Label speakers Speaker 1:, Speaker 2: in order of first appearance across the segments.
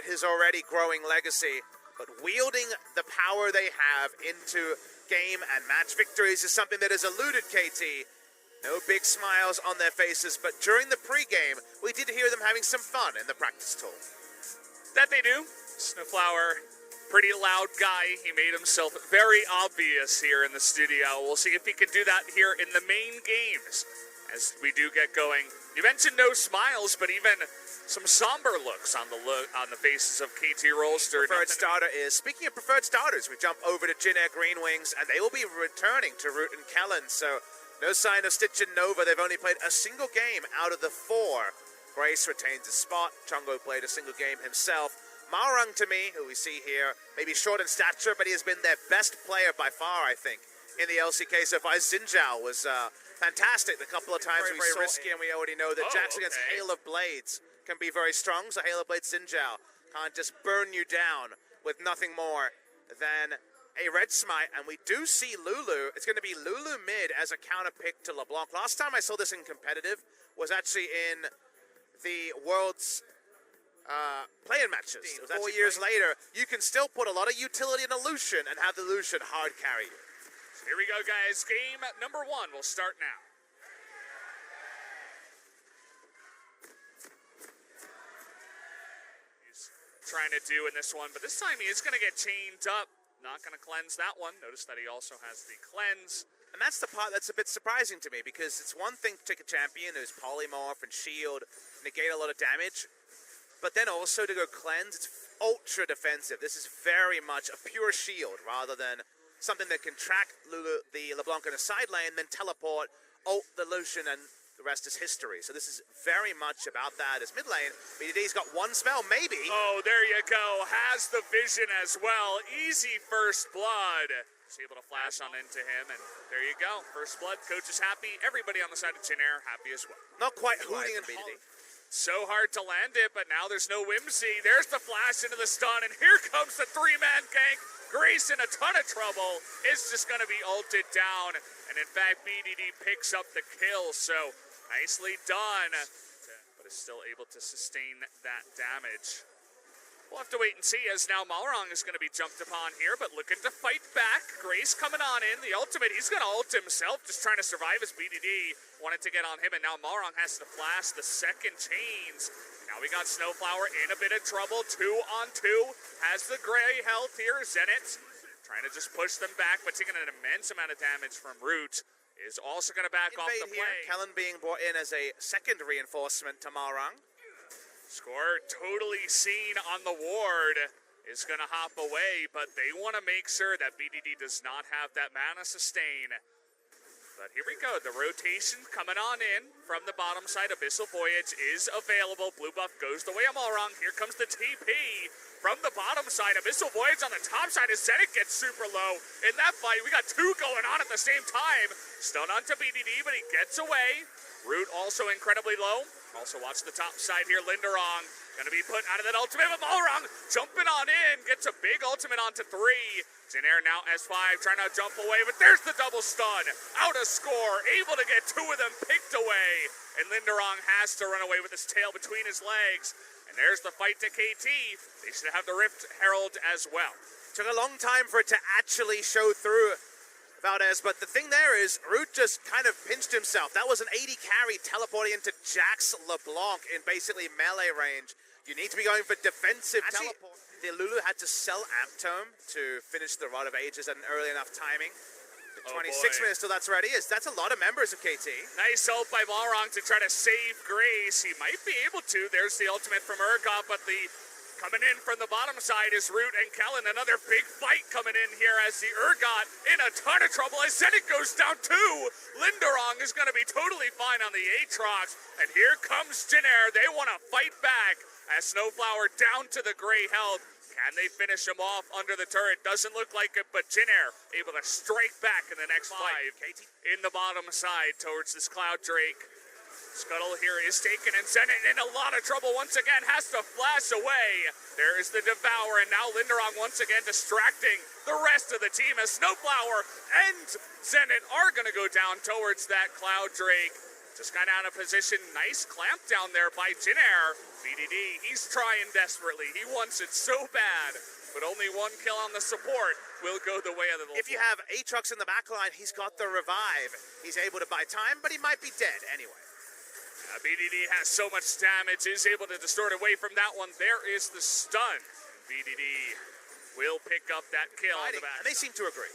Speaker 1: his already growing legacy, but wielding the power they have into game and match victories is something that has eluded KT. No big smiles on their faces, but during the pregame, we did hear them having some fun in the practice tool.
Speaker 2: That they do. Snowflower, pretty loud guy. He made himself very obvious here in the studio. We'll see if he can do that here in the main games as we do get going. You mentioned no smiles, but even some somber looks on the faces of KT Rolster.
Speaker 1: Preferred starter is, speaking of preferred starters, we jump over to Jin Air Green Wings, and they will be returning to Root and Kellen, so no sign of Stitch and Nova. They've only played a single game out of the 4. Grace retains his spot. Chungo played a single game himself. Maorang, to me, who we see here, maybe short in stature, but he has been their best player by far, I think, in the LCK so far. Xinjiao was fantastic the couple of times very risky, and we already know that Jax against Hail of Blades can be very strong, so Hail of Blades Xinjiao can't just burn you down with nothing more than a red smite, and we do see Lulu. It's going to be Lulu mid as a counter pick to LeBlanc. Last time I saw this in competitive was actually in the World's play-in matches. 4 years later, you can still put a lot of utility in a Lucian and have the Lucian hard carry you.
Speaker 2: Here we go, guys. Game number 1 will start now. He's trying to do in this one, but this time he is going to get chained up. Not going to cleanse that one. Notice that he also has the cleanse.
Speaker 1: And that's the part that's a bit surprising to me, because it's one thing to take a champion who's polymorph and shield, negate a lot of damage, but then also to go cleanse, it's ultra defensive. This is very much a pure shield rather than something that can track Lulu, the LeBlanc in a side lane, then teleport, ult the Lucian, and the rest is history. So this is very much about that as mid lane. BDD's got one spell, maybe.
Speaker 2: Oh, there you go. Has the vision as well. Easy first blood. Just able to flash on into him, and there you go. First blood. Coach is happy. Everybody on the side of Jin Air happy as well.
Speaker 1: Not quite hooting and BDD.
Speaker 2: So hard to land it, but now there's no whimsy. There's the flash into the stun, and here comes the 3-man gank. Grace in a ton of trouble. Is just going to be ulted down, and in fact, BDD picks up the kill, so nicely done, but is still able to sustain that damage. We'll have to wait and see, as now Maorang is going to be jumped upon here, but looking to fight back. Grace coming on in. The ultimate, he's going to ult himself, just trying to survive as BDD wanted to get on him, and now Maorang has to flash the second chains. Now we got Snowflower in a bit of trouble. 2-on-2. Has the gray health here. Zenit trying to just push them back, but taking an immense amount of damage from Root. Is also going to back off the play.
Speaker 1: Kellen being brought in as a second reinforcement to Maorang.
Speaker 2: Score totally seen on the ward is going to hop away, but they want to make sure that BDD does not have that mana sustain. But here we go, the rotation coming on in from the bottom side. Abyssal Voyage is available. Blue buff goes the way of Maorang. Here comes the TP from the bottom side. Abyssal Voyage on the top side as Zenit gets super low. In that fight, we got 2 going on at the same time. Stun onto BDD, but he gets away. Root also incredibly low. Also watch the top side here. Linderong gonna be put out of that ultimate, but Maorang jumping on in, gets a big ultimate onto 3. Jin Air now S5 trying to jump away, but there's the double stun. Out of score, able to get 2 of them picked away. And Linderong has to run away with his tail between his legs. And there's the fight to KT. They should have the Rift Herald as well.
Speaker 1: Took a long time for it to actually show through Valdez, but the thing there is Root just kind of pinched himself. That was an 80 carry teleporting into Jax LeBlanc in basically melee range. You need to be going for defensive teleport. The Lulu had to sell Amptome to finish the Rod of Ages at an early enough timing. 26 minutes till that's ready. That's a lot of members of KT.
Speaker 2: Nice ult by Maorang to try to save Grace. He might be able to. There's the ultimate from Urgot, but the coming in from the bottom side is Root and Kellen. Another big fight coming in here as the Urgot in a ton of trouble as Zenit goes down 2. Linderong is going to be totally fine on the Aatrox. And here comes Jin Air. They want to fight back as Snowflower down to the gray health. Can they finish him off under the turret? Doesn't look like it, but Jin Air able to strike back in the next 5. In the bottom side towards this Cloud Drake. Scuttle here is taken, and Zenit in a lot of trouble once again, has to flash away. There is the Devour, and now Linderong once again distracting the rest of the team as Snowflower and Zenit are going to go down towards that Cloud Drake. Just got out of position. Nice clamp down there by Jinair. BDD, he's trying desperately. He wants it so bad, but only one kill on the support will go the way of the...
Speaker 1: If you have Aatrox in the backline, he's got the revive. He's able to buy time, but he might be dead anyway.
Speaker 2: BDD has so much damage, is able to distort away from that one. There is the stun. BDD will pick up that kill on the back.
Speaker 1: And they seem to agree.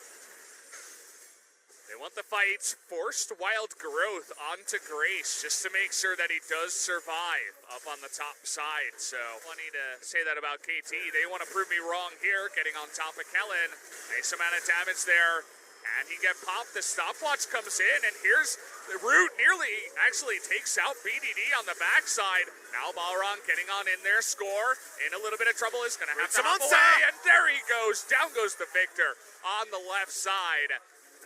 Speaker 2: They want the fight, forced wild growth onto Grace just to make sure that he does survive up on the top side. So, funny to say that about KT. They want to prove me wrong here, getting on top of Kellen. Nice amount of damage there. And he get popped, the stopwatch comes in, and here's the Root nearly actually takes out BDD on the backside. Now Balrog getting on in there, score, in a little bit of trouble, is gonna have to hop away, and there he goes, down goes the Victor on the left side.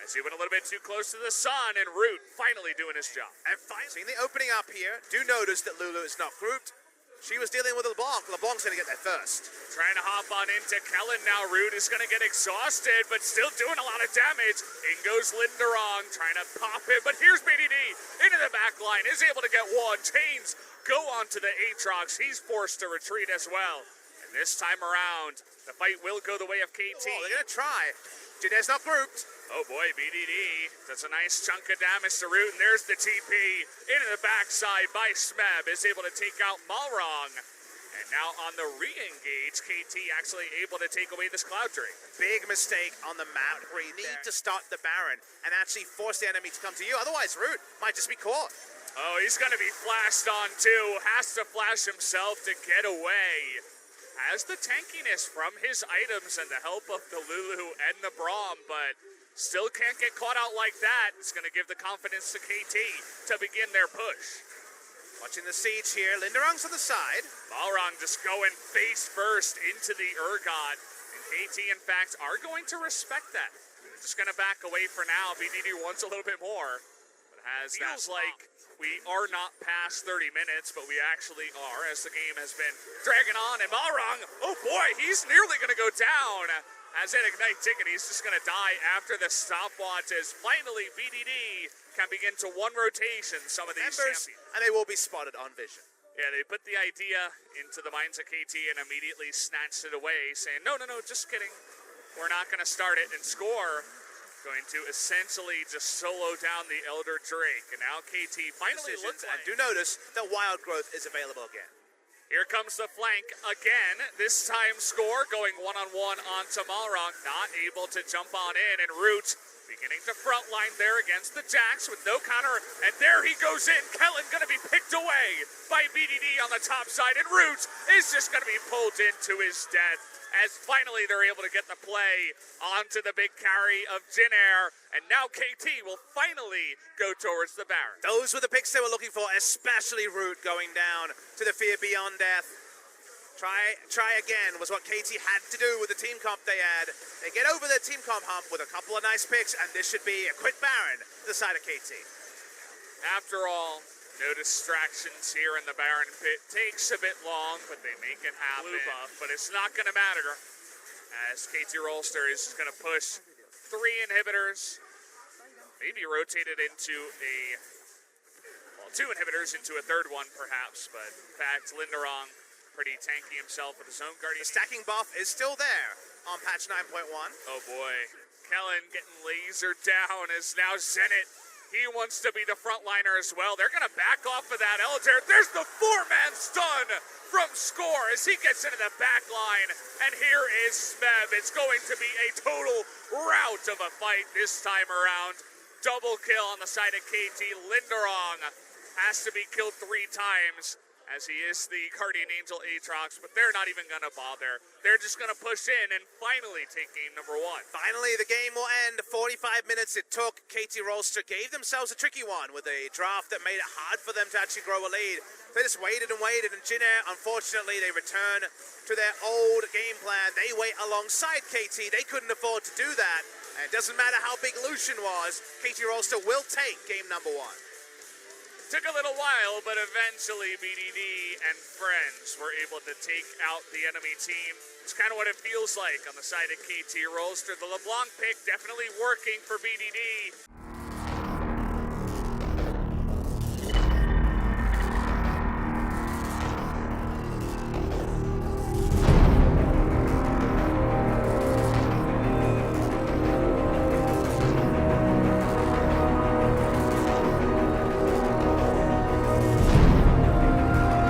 Speaker 2: As he went a little bit too close to the sun, and Root finally doing his job.
Speaker 1: And finally, seeing the opening up here, do notice that Lulu is not grouped. She was dealing with LeBlanc. LeBlanc's going to get there first.
Speaker 2: Trying to hop on into Kellen now. Root is going to get exhausted, but still doing a lot of damage. In goes Linderong, trying to pop it, but here's BDD into the back line. Is able to get one. Chains go onto the Aatrox. He's forced to retreat as well. And this time around, the fight will go the way of KT.
Speaker 1: Oh, they're going to try. Jinair's not grouped.
Speaker 2: Oh boy, BDD does a nice chunk of damage to Root, and there's the TP into the backside by Smeb, is able to take out Balrog. And now on the re-engage, KT actually able to take away this Cloud Drake.
Speaker 1: Big mistake on the map where you need to start the Baron and actually force the enemy to come to you. Otherwise, Root might just be caught.
Speaker 2: Oh, he's going to be flashed on too. Has to flash himself to get away. Has the tankiness from his items and the help of the Lulu and the Braum, but still can't get caught out like that. It's going to give the confidence to KT to begin their push.
Speaker 1: Watching the siege here. Linderong's on the side.
Speaker 2: Balrog just going face first into the Urgot. And KT, in fact, are going to respect that. They're just going to back away for now. BDD wants a little bit more. But feels like we are not past 30 minutes, but we actually are, as the game has been dragging on. And Balrog, oh boy, he's nearly going to go down. As an Ignite ticket, he's just going to die after the stopwatch, as finally BDD can begin to one rotation some of these champions.
Speaker 1: And they will be spotted on vision.
Speaker 2: Yeah, they put the idea into the minds of KT and immediately snatched it away, saying, no, just kidding. We're not going to start it and score. Going to essentially just solo down the Elder Drake. And now KT finally looks like...
Speaker 1: And do notice that Wild Growth is available again.
Speaker 2: Here comes the flank again. This time Score going one-on-one onto Balrog. Not able to jump on in. And Root beginning to frontline there against the Jax with no counter. And there he goes in. Kellen going to be picked away by BDD on the top side. And Root is just going to be pulled into his death, as finally they're able to get the play onto the big carry of Jinair. And now KT will finally go towards the Baron.
Speaker 1: Those were the picks they were looking for, especially Root going down to the Fear Beyond Death. Try again was what KT had to do with the team comp they had. They get over their team comp hump with a couple of nice picks, and this should be a quick Baron to the side of KT.
Speaker 2: After all, no distractions here in the Baron pit. Takes a bit long, but they make it happen. Blue buff, but it's not going to matter, as KT Rolster is just going to push 3 inhibitors. Maybe rotate it into a... well, 2 inhibitors into a third one, perhaps. But in fact, Linderong pretty tanky himself with his own Guardian.
Speaker 1: The stacking buff is still there on patch 9.1.
Speaker 2: Oh boy. Kellen getting lasered down as now Zenit. He wants to be the frontliner as well. They're going to back off of that Elder. There's the 4-man stun from Score as he gets into the back line. And here is Smeb. It's going to be a total rout of a fight this time around. Double kill on the side of KT. Linderong has to be killed 3 times, as he is the Guardian Angel Aatrox, but they're not even going to bother. They're just going to push in and finally take game number 1.
Speaker 1: Finally, the game will end. 45 minutes it took. KT Rolster gave themselves a tricky one with a draft that made it hard for them to actually grow a lead. They just waited and waited, and Jinair, unfortunately, they return to their old game plan. They wait alongside KT. They couldn't afford to do that. And it doesn't matter how big Lucian was, KT Rolster will take game number 1.
Speaker 2: Took a little while, but eventually BDD and friends were able to take out the enemy team. It's kind of what it feels like on the side of KT Rolster. The LeBlanc pick definitely working for BDD.